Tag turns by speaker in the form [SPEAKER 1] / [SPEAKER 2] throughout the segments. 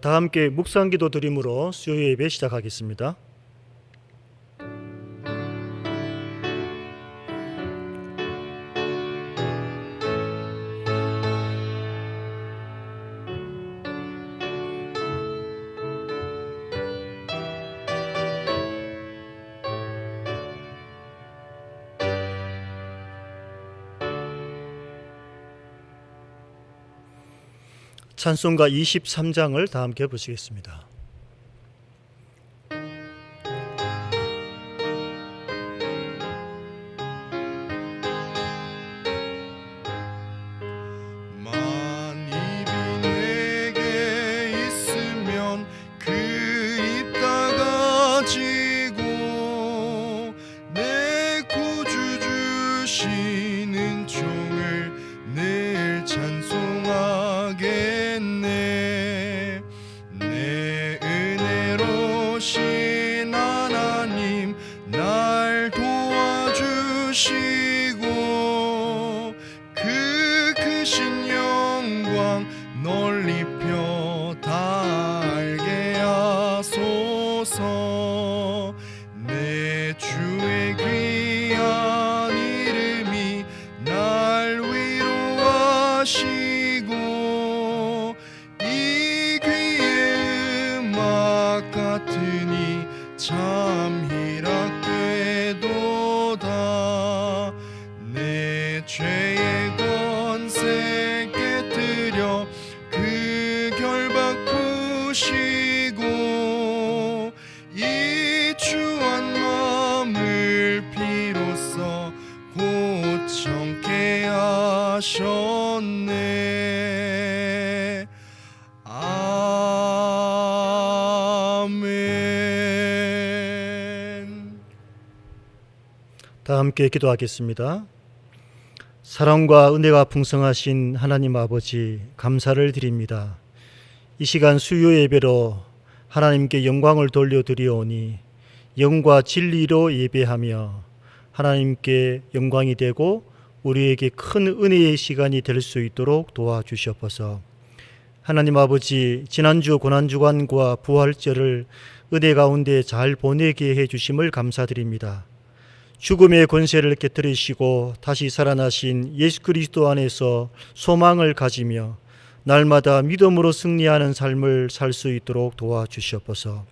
[SPEAKER 1] 다 함께 묵상기도 드림으로 수요 예배 시작하겠습니다. 찬송가 23장을 다 함께 보시겠습니다.
[SPEAKER 2] 참 희락되도다. 내 죄의 권세 깨뜨려 그 결박 푸시고 이 추한 마음을 비로소 고청케 하셨네.
[SPEAKER 1] 다 함께 기도하겠습니다. 사랑과 은혜가 풍성하신 하나님 아버지, 감사를 드립니다. 이 시간 수요 예배로 하나님께 영광을 돌려드리오니 영과 진리로 예배하며 하나님께 영광이 되고 우리에게 큰 은혜의 시간이 될 수 있도록 도와주시옵소서. 하나님 아버지, 지난주 고난주간과 부활절을 은혜 가운데 잘 보내게 해주심을 감사드립니다. 죽음의 권세를 깨뜨리시고 다시 살아나신 예수 그리스도 안에서 소망을 가지며 날마다 믿음으로 승리하는 삶을 살 수 있도록 도와주시옵소서.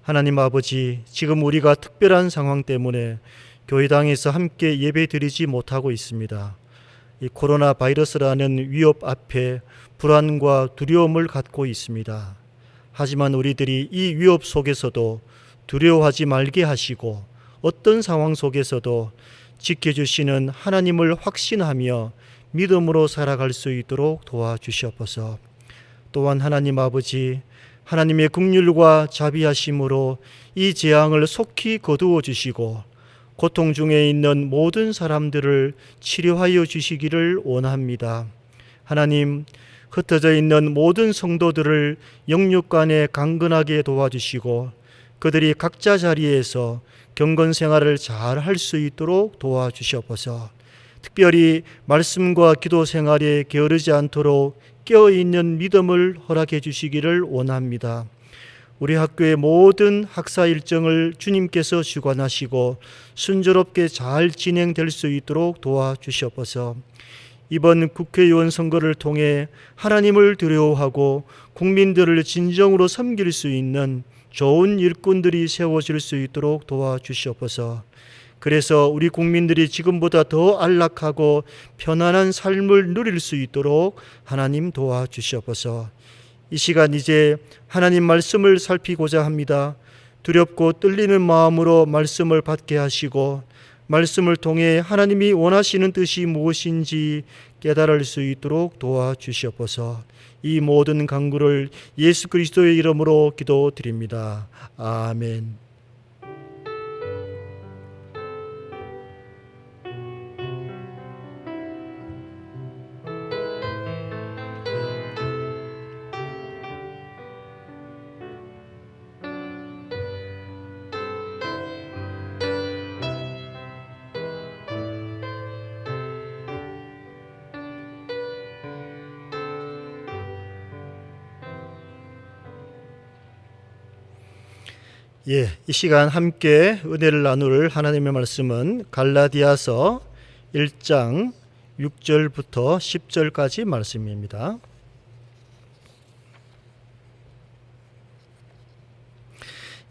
[SPEAKER 1] 하나님 아버지, 지금 우리가 특별한 상황 때문에 교회당에서 함께 예배드리지 못하고 있습니다. 이 코로나 바이러스라는 위협 앞에 불안과 두려움을 갖고 있습니다. 하지만 우리들이 이 위협 속에서도 두려워하지 말게 하시고 어떤 상황 속에서도 지켜주시는 하나님을 확신하며 믿음으로 살아갈 수 있도록 도와주시옵소서. 또한 하나님 아버지, 하나님의 긍휼과 자비하심으로 이 재앙을 속히 거두어 주시고 고통 중에 있는 모든 사람들을 치료하여 주시기를 원합니다. 하나님, 흩어져 있는 모든 성도들을 영육간에 강건하게 도와주시고 그들이 각자 자리에서 경건 생활을 잘 할 수 있도록 도와주시옵소서. 특별히 말씀과 기도 생활에 게으르지 않도록 깨어있는 믿음을 허락해 주시기를 원합니다. 우리 학교의 모든 학사 일정을 주님께서 주관하시고 순조롭게 잘 진행될 수 있도록 도와주시옵소서. 이번 국회의원 선거를 통해 하나님을 두려워하고 국민들을 진정으로 섬길 수 있는 좋은 일꾼들이 세워질 수 있도록 도와주시옵소서. 그래서 우리 국민들이 지금보다 더 안락하고 편안한 삶을 누릴 수 있도록 하나님 도와주시옵소서. 이 시간 이제 하나님 말씀을 살피고자 합니다. 두렵고 떨리는 마음으로 말씀을 받게 하시고 말씀을 통해 하나님이 원하시는 뜻이 무엇인지 깨달을 수 있도록 도와주시옵소서. 이 모든 간구를 예수 그리스도의 이름으로 기도드립니다. 아멘. 이 시간 함께 은혜를 나눌 하나님의 말씀은 갈라디아서 1장 6절부터 10절까지 말씀입니다.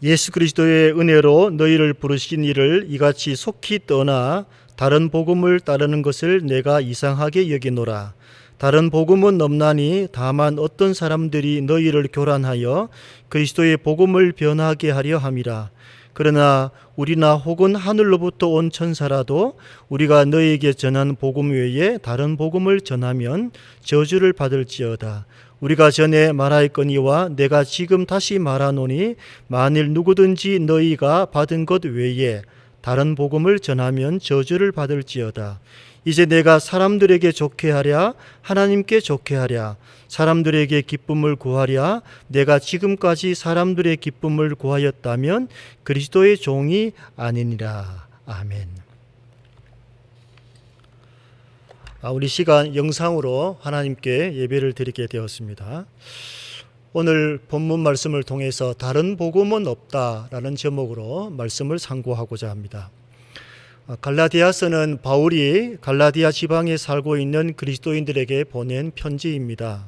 [SPEAKER 1] 예수 그리스도의 은혜로 너희를 부르신 이를 이같이 속히 떠나 다른 복음을 따르는 것을 내가 이상하게 여기노라. 다른 복음은 없나니 다만 어떤 사람들이 너희를 교란하여 그리스도의 복음을 변하게 하려 함이라. 그러나 우리나 혹은 하늘로부터 온 천사라도 우리가 너희에게 전한 복음 외에 다른 복음을 전하면 저주를 받을지어다. 우리가 전에 말하였거니와 내가 지금 다시 말하노니 만일 누구든지 너희가 받은 것 외에 다른 복음을 전하면 저주를 받을지어다. 이제 내가 사람들에게 좋게 하랴 하나님께 좋게 하랴 사람들에게 기쁨을 구하랴 내가 지금까지 사람들의 기쁨을 구하였다면 그리스도의 종이 아니니라. 아멘. 우리 시간 영상으로 하나님께 예배를 드리게 되었습니다. 오늘 본문 말씀을 통해서 다른 복음은 없다라는 제목으로 말씀을 상고하고자 합니다. 갈라디아서는 바울이 갈라디아 지방에 살고 있는 그리스도인들에게 보낸 편지입니다.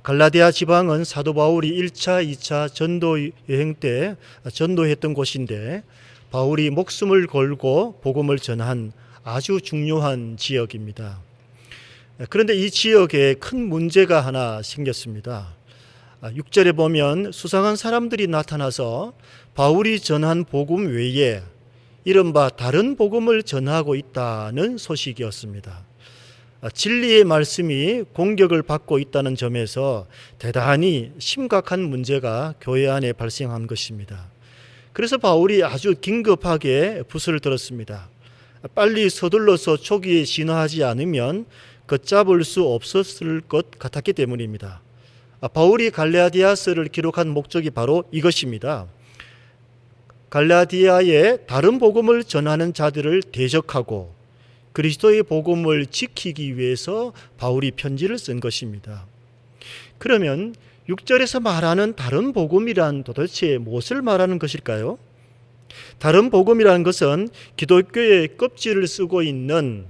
[SPEAKER 1] 갈라디아 지방은 사도 바울이 1차, 2차 전도 여행 때 전도했던 곳인데 바울이 목숨을 걸고 복음을 전한 아주 중요한 지역입니다. 그런데 이 지역에 큰 문제가 하나 생겼습니다. 6절에 보면 수상한 사람들이 나타나서 바울이 전한 복음 외에 이른바 다른 복음을 전하고 있다는 소식이었습니다. 진리의 말씀이 공격을 받고 있다는 점에서 대단히 심각한 문제가 교회 안에 발생한 것입니다. 그래서 바울이 아주 긴급하게 붓을 들었습니다. 빨리 서둘러서 초기에 진화하지 않으면 걷잡을 수 없었을 것 같았기 때문입니다. 바울이 갈라디아서를 기록한 목적이 바로 이것입니다. 갈라디아에 다른 복음을 전하는 자들을 대적하고 그리스도의 복음을 지키기 위해서 바울이 편지를 쓴 것입니다. 그러면 6절에서 말하는 다른 복음이란 도대체 무엇을 말하는 것일까요? 다른 복음이라는 것은 기독교의 껍질을 쓰고 있는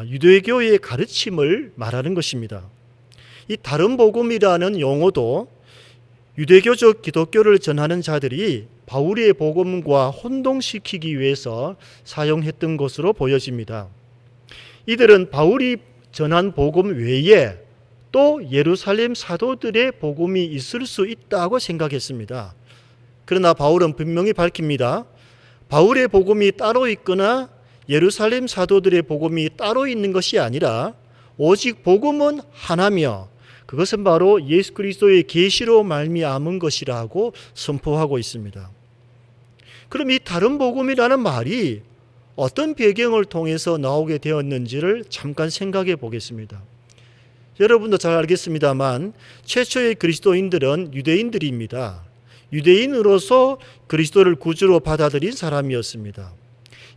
[SPEAKER 1] 유대교의 가르침을 말하는 것입니다. 이 다른 복음이라는 용어도 유대교적 기독교를 전하는 자들이 바울의 복음과 혼동시키기 위해서 사용했던 것으로 보여집니다. 이들은 바울이 전한 복음 외에 또 예루살렘 사도들의 복음이 있을 수 있다고 생각했습니다. 그러나 바울은 분명히 밝힙니다. 바울의 복음이 따로 있거나 예루살렘 사도들의 복음이 따로 있는 것이 아니라 오직 복음은 하나며 그것은 바로 예수 그리스도의 계시로 말미암은 것이라고 선포하고 있습니다. 그럼 이 다른 복음이라는 말이 어떤 배경을 통해서 나오게 되었는지를 잠깐 생각해 보겠습니다. 여러분도 잘 알겠습니다만 최초의 그리스도인들은 유대인들입니다. 유대인으로서 그리스도를 구주로 받아들인 사람이었습니다.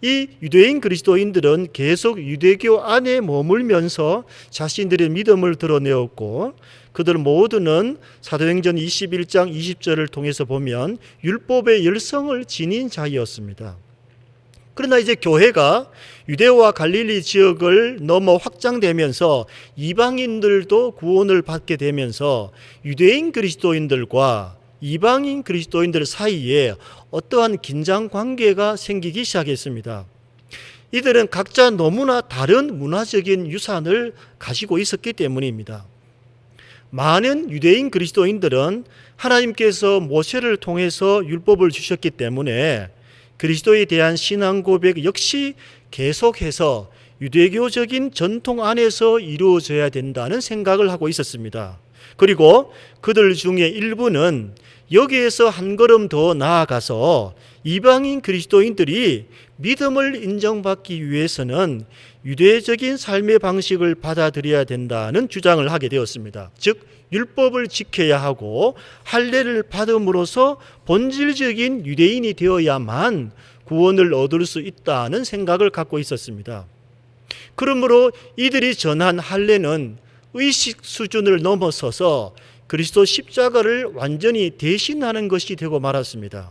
[SPEAKER 1] 이 유대인 그리스도인들은 계속 유대교 안에 머물면서 자신들의 믿음을 드러내었고 그들 모두는 사도행전 21장 20절을 통해서 보면 율법의 열성을 지닌 자였습니다. 그러나 이제 교회가 유대와 갈릴리 지역을 넘어 확장되면서 이방인들도 구원을 받게 되면서 유대인 그리스도인들과 이방인 그리스도인들 사이에 어떠한 긴장 관계가 생기기 시작했습니다. 이들은 각자 너무나 다른 문화적인 유산을 가지고 있었기 때문입니다. 많은 유대인 그리스도인들은 하나님께서 모세를 통해서 율법을 주셨기 때문에 그리스도에 대한 신앙 고백 역시 계속해서 유대교적인 전통 안에서 이루어져야 된다는 생각을 하고 있었습니다. 그리고 그들 중에 일부는 여기에서 한 걸음 더 나아가서 이방인 그리스도인들이 믿음을 인정받기 위해서는 유대적인 삶의 방식을 받아들여야 된다는 주장을 하게 되었습니다. 즉 율법을 지켜야 하고 할례를 받음으로써 본질적인 유대인이 되어야만 구원을 얻을 수 있다는 생각을 갖고 있었습니다. 그러므로 이들이 전한 할례는 의식 수준을 넘어서서 그리스도 십자가를 완전히 대신하는 것이 되고 말았습니다.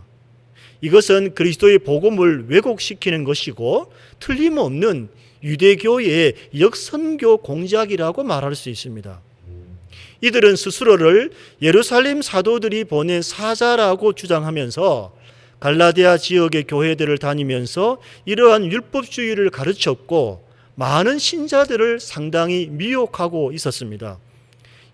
[SPEAKER 1] 이것은 그리스도의 복음을 왜곡시키는 것이고 틀림없는 유대교의 역선교 공작이라고 말할 수 있습니다. 이들은 스스로를 예루살렘 사도들이 보낸 사자라고 주장하면서 갈라디아 지역의 교회들을 다니면서 이러한 율법주의를 가르쳤고 많은 신자들을 상당히 미혹하고 있었습니다.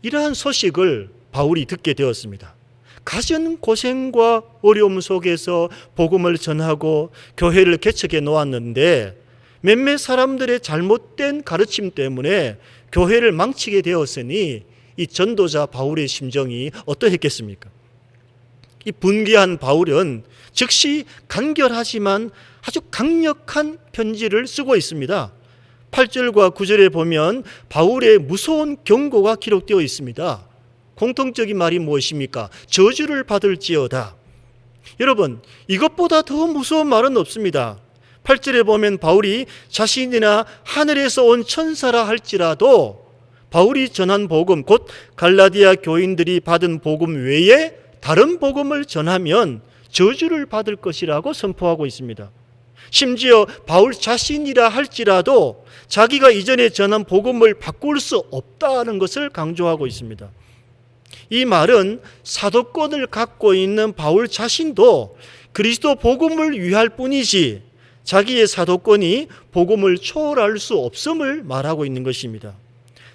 [SPEAKER 1] 이러한 소식을 바울이 듣게 되었습니다. 갖은 고생과 어려움 속에서 복음을 전하고 교회를 개척해 놓았는데 몇몇 사람들의 잘못된 가르침 때문에 교회를 망치게 되었으니 이 전도자 바울의 심정이 어떠했겠습니까? 이 분개한 바울은 즉시 간결하지만 아주 강력한 편지를 쓰고 있습니다. 8절과 9절에 보면 바울의 무서운 경고가 기록되어 있습니다. 공통적인 말이 무엇입니까? 저주를 받을지어다. 여러분, 이것보다 더 무서운 말은 없습니다. 8절에 보면 바울이 자신이나 하늘에서 온 천사라 할지라도 바울이 전한 복음, 곧 갈라디아 교인들이 받은 복음 외에 다른 복음을 전하면 저주를 받을 것이라고 선포하고 있습니다. 심지어 바울 자신이라 할지라도 자기가 이전에 전한 복음을 바꿀 수 없다는 것을 강조하고 있습니다. 이 말은 사도권을 갖고 있는 바울 자신도 그리스도 복음을 위할 뿐이지 자기의 사도권이 복음을 초월할 수 없음을 말하고 있는 것입니다.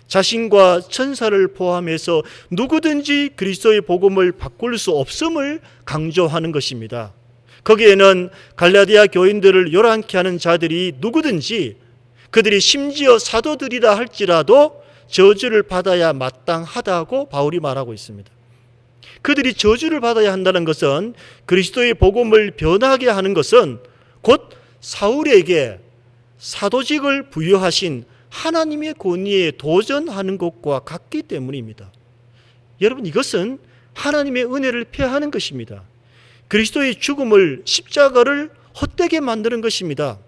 [SPEAKER 1] 자신과 천사를 포함해서 누구든지 그리스도의 복음을 바꿀 수 없음을 강조하는 것입니다. 거기에는 갈라디아 교인들을 요란케 하는 자들이 누구든지 그들이 심지어 사도들이라 할지라도 저주를 받아야 마땅하다고 바울이 말하고 있습니다. 그들이 저주를 받아야 한다는 것은 그리스도의 복음을 변하게 하는 것은 곧 사울에게 사도직을 부여하신 하나님의 권위에 도전하는 것과 같기 때문입니다. 여러분, 이것은 하나님의 은혜를 폐하는 것입니다. 그리스도의 죽음을, 십자가를 헛되게 만드는 것입니다.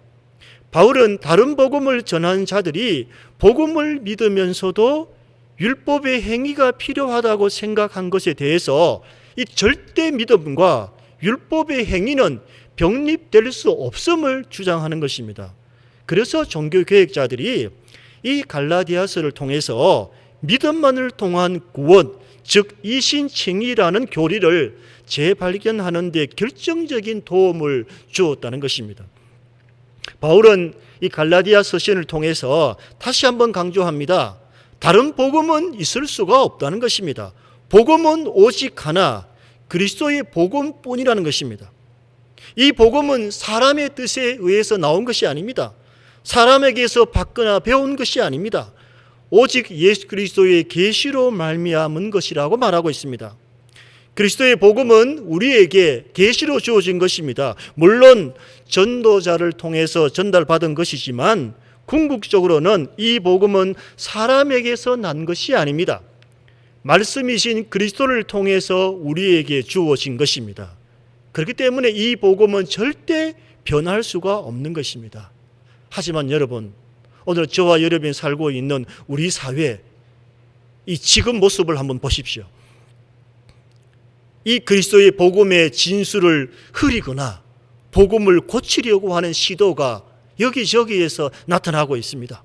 [SPEAKER 1] 바울은 다른 복음을 전하는 자들이 복음을 믿으면서도 율법의 행위가 필요하다고 생각한 것에 대해서 이 절대 믿음과 율법의 행위는 병립될 수 없음을 주장하는 것입니다. 그래서 종교개혁자들이 이 갈라디아서를 통해서 믿음만을 통한 구원, 즉 이신칭의라는 교리를 재발견하는 데 결정적인 도움을 주었다는 것입니다. 바울은 이 갈라디아 서신을 통해서 다시 한번 강조합니다. 다른 복음은 있을 수가 없다는 것입니다. 복음은 오직 하나, 그리스도의 복음뿐이라는 것입니다. 이 복음은 사람의 뜻에 의해서 나온 것이 아닙니다. 사람에게서 받거나 배운 것이 아닙니다. 오직 예수 그리스도의 계시로 말미암은 것이라고 말하고 있습니다. 그리스도의 복음은 우리에게 계시로 주어진 것입니다. 물론 전도자를 통해서 전달받은 것이지만 궁극적으로는 이 복음은 사람에게서 난 것이 아닙니다. 말씀이신 그리스도를 통해서 우리에게 주어진 것입니다. 그렇기 때문에 이 복음은 절대 변할 수가 없는 것입니다. 하지만 여러분, 오늘 저와 여러분이 살고 있는 우리 사회, 이 지금 모습을 한번 보십시오. 이 그리스도의 복음의 진술을 흐리거나 복음을 고치려고 하는 시도가 여기저기에서 나타나고 있습니다.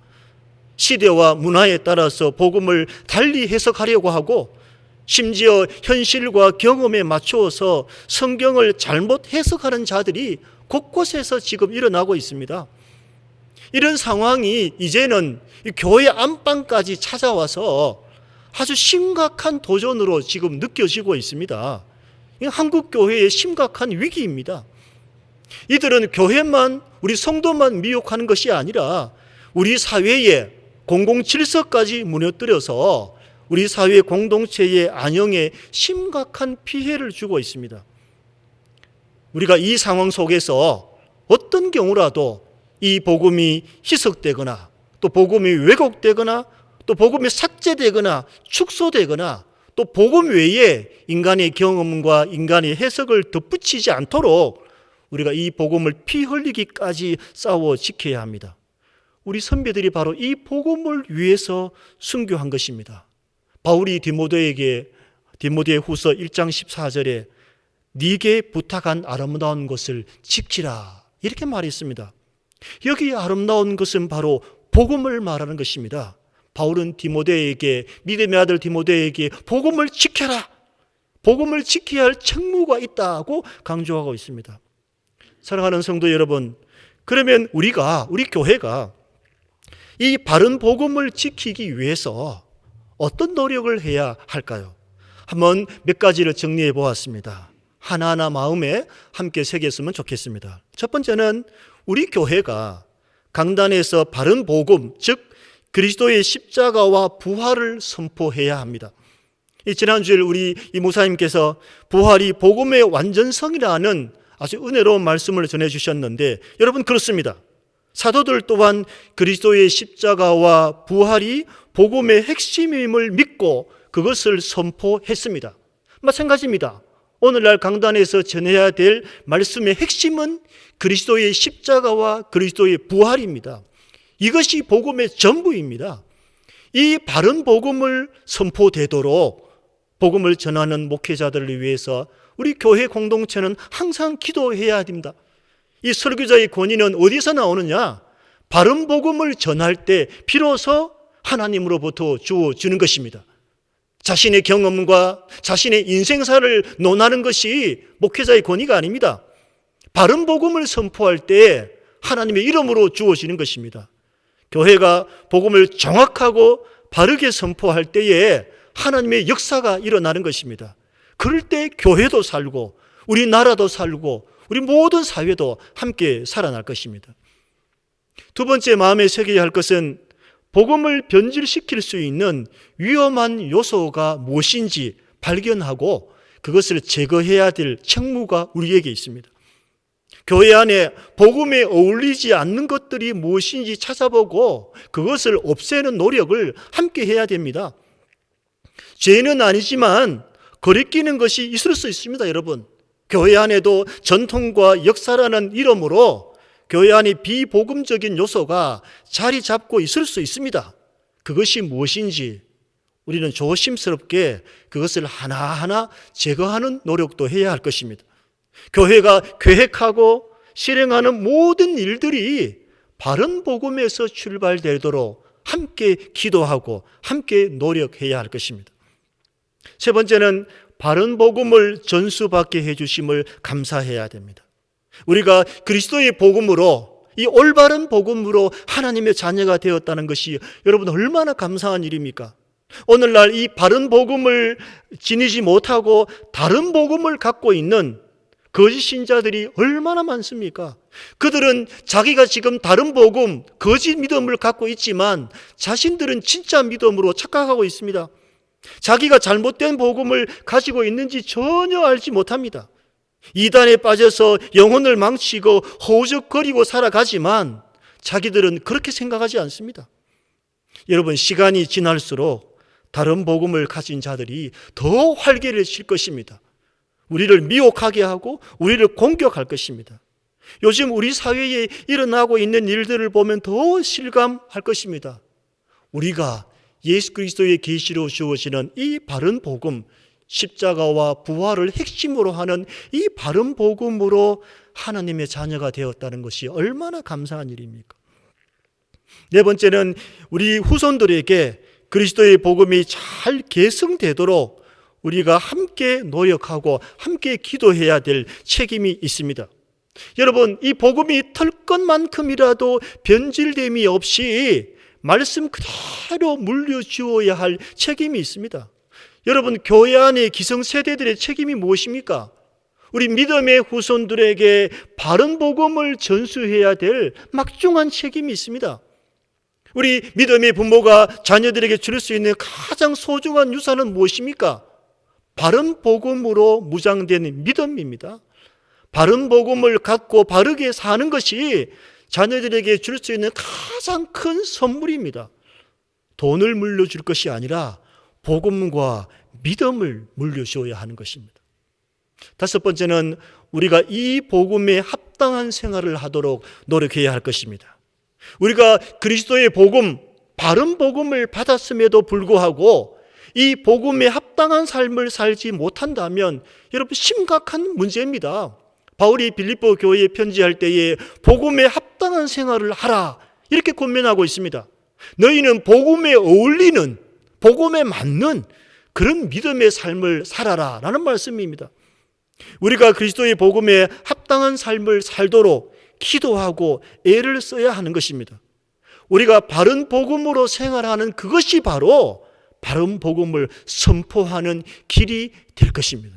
[SPEAKER 1] 시대와 문화에 따라서 복음을 달리 해석하려고 하고 심지어 현실과 경험에 맞추어서 성경을 잘못 해석하는 자들이 곳곳에서 지금 일어나고 있습니다. 이런 상황이 이제는 교회 안방까지 찾아와서 아주 심각한 도전으로 지금 느껴지고 있습니다. 한국 교회의 심각한 위기입니다. 이들은 교회만, 우리 성도만 미혹하는 것이 아니라 우리 사회의 공공질서까지 무너뜨려서 우리 사회 공동체의 안녕에 심각한 피해를 주고 있습니다. 우리가 이 상황 속에서 어떤 경우라도 이 복음이 희석되거나 또 복음이 왜곡되거나 또 복음이 삭제되거나 축소되거나 또 복음 외에 인간의 경험과 인간의 해석을 덧붙이지 않도록 우리가 이 복음을 피 흘리기까지 싸워 지켜야 합니다. 우리 선배들이 바로 이 복음을 위해서 순교한 것입니다. 바울이 디모데후서 1장 14절에 네게 부탁한 아름다운 것을 지키라. 이렇게 말했습니다. 여기 아름다운 것은 바로 복음을 말하는 것입니다. 바울은 디모데에게, 믿음의 아들 디모데에게 복음을 지켜라, 복음을 지켜야 할 책무가 있다고 강조하고 있습니다. 사랑하는 성도 여러분, 그러면 우리 교회가 이 바른 복음을 지키기 위해서 어떤 노력을 해야 할까요? 한번 몇 가지를 정리해 보았습니다. 하나하나 마음에 함께 새겼으면 좋겠습니다. 첫 번째는 우리 교회가 강단에서 바른 복음, 즉 그리스도의 십자가와 부활을 선포해야 합니다. 지난주에 우리 이 목사님께서 부활이 복음의 완전성이라는 아주 은혜로운 말씀을 전해주셨는데, 여러분 그렇습니다. 사도들 또한 그리스도의 십자가와 부활이 복음의 핵심임을 믿고 그것을 선포했습니다. 마찬가지입니다. 오늘날 강단에서 전해야 될 말씀의 핵심은 그리스도의 십자가와 그리스도의 부활입니다. 이것이 복음의 전부입니다. 이 바른 복음을 선포되도록 복음을 전하는 목회자들을 위해서 우리 교회 공동체는 항상 기도해야 됩니다. 이 설교자의 권위는 어디서 나오느냐? 바른 복음을 전할 때 비로소 하나님으로부터 주어지는 것입니다. 자신의 경험과 자신의 인생사를 논하는 것이 목회자의 권위가 아닙니다. 바른 복음을 선포할 때 하나님의 이름으로 주어지는 것입니다. 교회가 복음을 정확하고 바르게 선포할 때에 하나님의 역사가 일어나는 것입니다. 그럴 때 교회도 살고 우리 나라도 살고 우리 모든 사회도 함께 살아날 것입니다. 두 번째 마음에 새겨야 할 것은 복음을 변질시킬 수 있는 위험한 요소가 무엇인지 발견하고 그것을 제거해야 될 책무가 우리에게 있습니다. 교회 안에 복음에 어울리지 않는 것들이 무엇인지 찾아보고 그것을 없애는 노력을 함께 해야 됩니다. 죄는 아니지만 거리끼는 것이 있을 수 있습니다, 여러분. 교회 안에도 전통과 역사라는 이름으로 교회 안에 비복음적인 요소가 자리 잡고 있을 수 있습니다. 그것이 무엇인지 우리는 조심스럽게 그것을 하나하나 제거하는 노력도 해야 할 것입니다. 교회가 계획하고 실행하는 모든 일들이 바른 복음에서 출발되도록 함께 기도하고 함께 노력해야 할 것입니다. 세 번째는 바른 복음을 전수받게 해주심을 감사해야 됩니다. 우리가 그리스도의 복음으로, 이 올바른 복음으로 하나님의 자녀가 되었다는 것이 여러분 얼마나 감사한 일입니까? 오늘날 이 바른 복음을 지니지 못하고 다른 복음을 갖고 있는 거짓 신자들이 얼마나 많습니까? 그들은 자기가 지금 다른 복음, 거짓 믿음을 갖고 있지만 자신들은 진짜 믿음으로 착각하고 있습니다. 자기가 잘못된 복음을 가지고 있는지 전혀 알지 못합니다. 이단에 빠져서 영혼을 망치고 허우적거리고 살아가지만 자기들은 그렇게 생각하지 않습니다. 여러분, 시간이 지날수록 다른 복음을 가진 자들이 더 활개를 칠 것입니다. 우리를 미혹하게 하고 우리를 공격할 것입니다. 요즘 우리 사회에 일어나고 있는 일들을 보면 더 실감할 것입니다. 우리가 예수 그리스도의 계시로 주어지는 이 바른 복음, 십자가와 부활을 핵심으로 하는 이 바른 복음으로 하나님의 자녀가 되었다는 것이 얼마나 감사한 일입니까? 네 번째는 우리 후손들에게 그리스도의 복음이 잘 계승되도록 우리가 함께 노력하고 함께 기도해야 될 책임이 있습니다. 여러분, 이 복음이 털 것만큼이라도 변질됨이 없이 말씀 그대로 물려주어야 할 책임이 있습니다. 여러분, 교회 안의 기성세대들의 책임이 무엇입니까? 우리 믿음의 후손들에게 바른 복음을 전수해야 될 막중한 책임이 있습니다. 우리 믿음의 부모가 자녀들에게 줄 수 있는 가장 소중한 유산은 무엇입니까? 바른 복음으로 무장된 믿음입니다. 바른 복음을 갖고 바르게 사는 것이 자녀들에게 줄 수 있는 가장 큰 선물입니다. 돈을 물려줄 것이 아니라 복음과 믿음을 물려주어야 하는 것입니다. 다섯 번째는 우리가 이 복음에 합당한 생활을 하도록 노력해야 할 것입니다. 우리가 그리스도의 복음, 바른 복음을 받았음에도 불구하고 이 복음에 합당한 삶을 살지 못한다면 여러분 심각한 문제입니다. 바울이 빌립보 교회에 편지할 때에 복음에 합당한 생활을 하라 이렇게 권면하고 있습니다. 너희는 복음에 어울리는, 복음에 맞는 그런 믿음의 삶을 살아라 라는 말씀입니다. 우리가 그리스도의 복음에 합당한 삶을 살도록 기도하고 애를 써야 하는 것입니다. 우리가 바른 복음으로 생활하는 그것이 바로 바른 복음을 선포하는 길이 될 것입니다.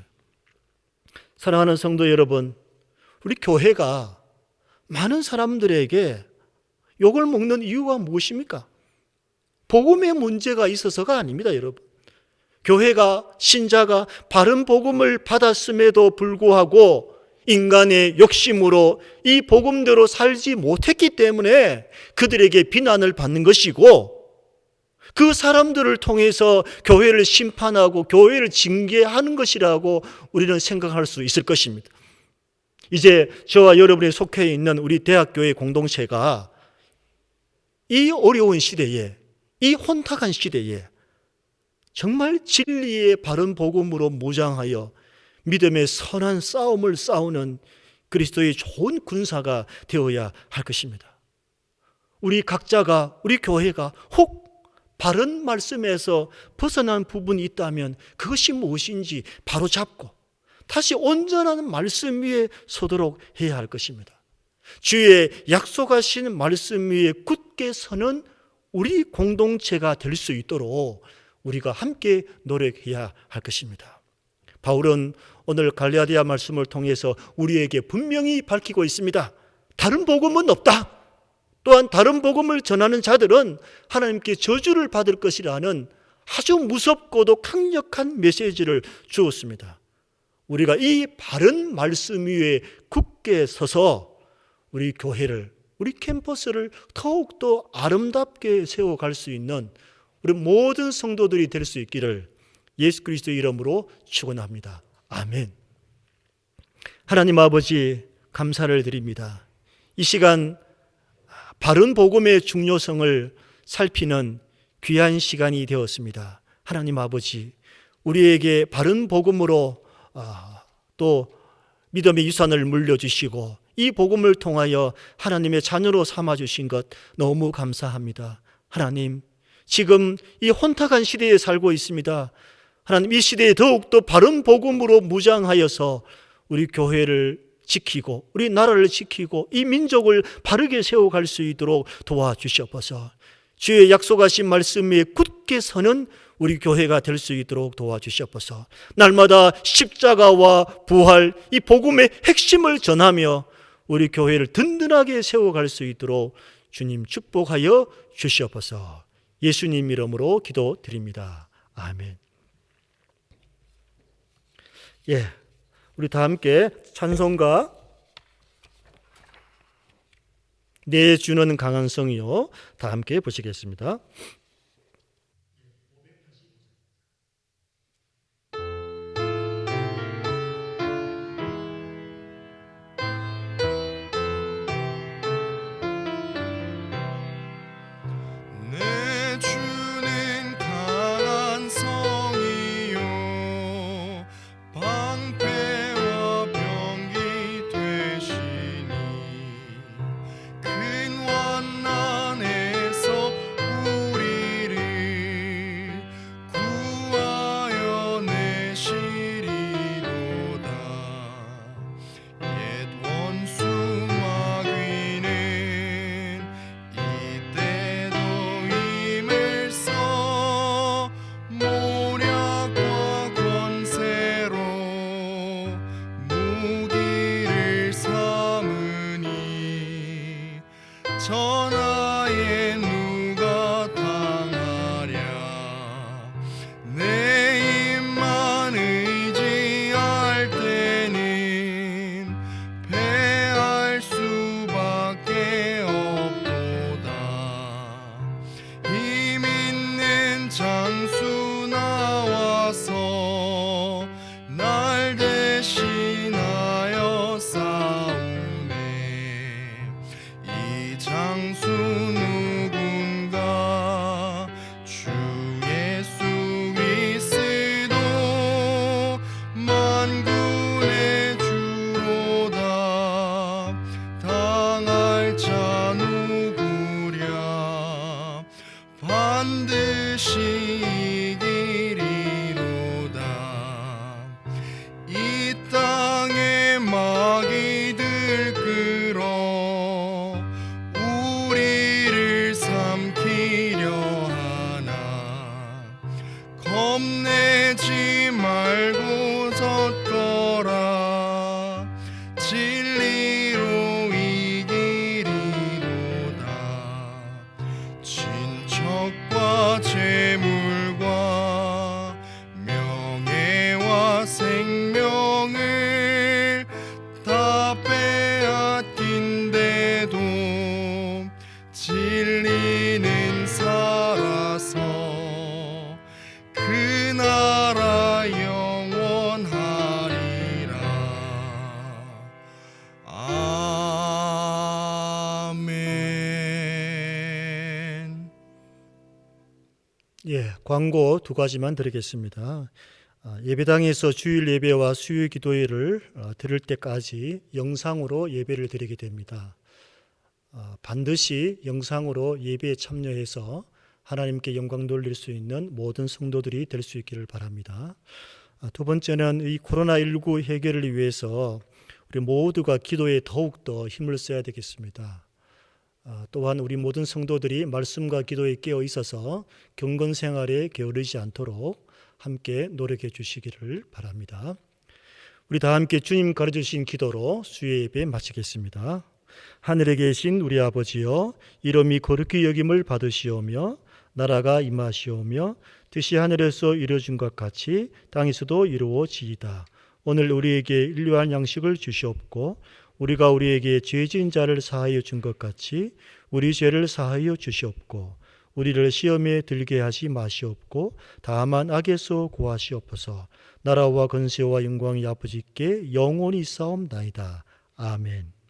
[SPEAKER 1] 사랑하는 성도 여러분, 우리 교회가 많은 사람들에게 욕을 먹는 이유가 무엇입니까? 복음의 문제가 있어서가 아닙니다, 여러분. 교회가, 신자가 바른 복음을 받았음에도 불구하고 인간의 욕심으로 이 복음대로 살지 못했기 때문에 그들에게 비난을 받는 것이고, 그 사람들을 통해서 교회를 심판하고 교회를 징계하는 것이라고 우리는 생각할 수 있을 것입니다. 이제 저와 여러분이 속해 있는 우리 대학교의 공동체가 이 어려운 시대에, 이 혼탁한 시대에 정말 진리의 바른 복음으로 무장하여 믿음의 선한 싸움을 싸우는 그리스도의 좋은 군사가 되어야 할 것입니다. 우리 각자가, 우리 교회가 혹 바른 말씀에서 벗어난 부분이 있다면 그것이 무엇인지 바로 잡고 다시 온전한 말씀 위에 서도록 해야 할 것입니다. 주의 약속하신 말씀 위에 굳게 서는 우리 공동체가 될 수 있도록 우리가 함께 노력해야 할 것입니다. 바울은 오늘 갈라디아 말씀을 통해서 우리에게 분명히 밝히고 있습니다. 다른 복음은 없다. 또한 다른 복음을 전하는 자들은 하나님께 저주를 받을 것이라는 아주 무섭고도 강력한 메시지를 주었습니다. 우리가 이 바른 말씀 위에 굳게 서서 우리 교회를, 우리 캠퍼스를 더욱더 아름답게 세워갈 수 있는 우리 모든 성도들이 될 수 있기를 예수 그리스도의 이름으로 축원합니다. 아멘. 하나님 아버지 감사를 드립니다. 이 시간 바른 복음의 중요성을 살피는 귀한 시간이 되었습니다. 하나님 아버지, 우리에게 바른 복음으로 또 믿음의 유산을 물려주시고 이 복음을 통하여 하나님의 자녀로 삼아주신 것 너무 감사합니다. 하나님, 지금 이 혼탁한 시대에 살고 있습니다. 하나님, 이 시대에 더욱더 바른 복음으로 무장하여서 우리 교회를 지키고 우리 나라를 지키고 이 민족을 바르게 세워갈 수 있도록 도와주시옵소서. 주의 약속하신 말씀 위에 굳게 서는 우리 교회가 될 수 있도록 도와주시옵소서. 날마다 십자가와 부활, 이 복음의 핵심을 전하며 우리 교회를 든든하게 세워갈 수 있도록 주님 축복하여 주시옵소서. 예수님 이름으로 기도드립니다. 아멘. 예, 우리 다 함께 찬송가 내주는 강한 성이요 다 함께 보시겠습니다.
[SPEAKER 2] 내주는 강한 성이요 방패와 병기 되시니 큰 환난에서 우리를 구하여 내시리로다. 옛 원수 마귀는 이때도 힘을 써 모략과 권세로 생명을 다 빼앗긴데도 진리는 살아서 그 나라 영원하리라. 아멘.
[SPEAKER 1] 예, 광고 두 가지만 드리겠습니다. 예배당에서 주일 예배와 수요 기도회를 드릴 때까지 영상으로 예배를 드리게 됩니다. 반드시 영상으로 예배에 참여해서 하나님께 영광 돌릴 수 있는 모든 성도들이 될 수 있기를 바랍니다. 두 번째는 이 코로나19 해결을 위해서 우리 모두가 기도에 더욱더 힘을 써야 되겠습니다. 또한 우리 모든 성도들이 말씀과 기도에 깨어 있어서 경건 생활에 게으르지 않도록 함께 노력해 주시기를 바랍니다. 우리 다 함께 주님 가르쳐주신 기도로 수요 예배 마치겠습니다. 하늘에 계신 우리 아버지여, 이름이 거룩히 여김을 받으시오며 나라가 임하시오며 뜻이 하늘에서 이루어진 것 같이 땅에서도 이루어지이다. 오늘 우리에게 일용할 양식을 주시옵고 우리가 우리에게 죄 지은 자를 사하여 준 것 같이 우리 죄를 사하여 주시옵고 우리를 시험에 들게 하지 마시옵고 다만 악에서 구하시옵소서. 나라와 권세와 영광이 아버지께 영원히 있사옵나이다. 아멘.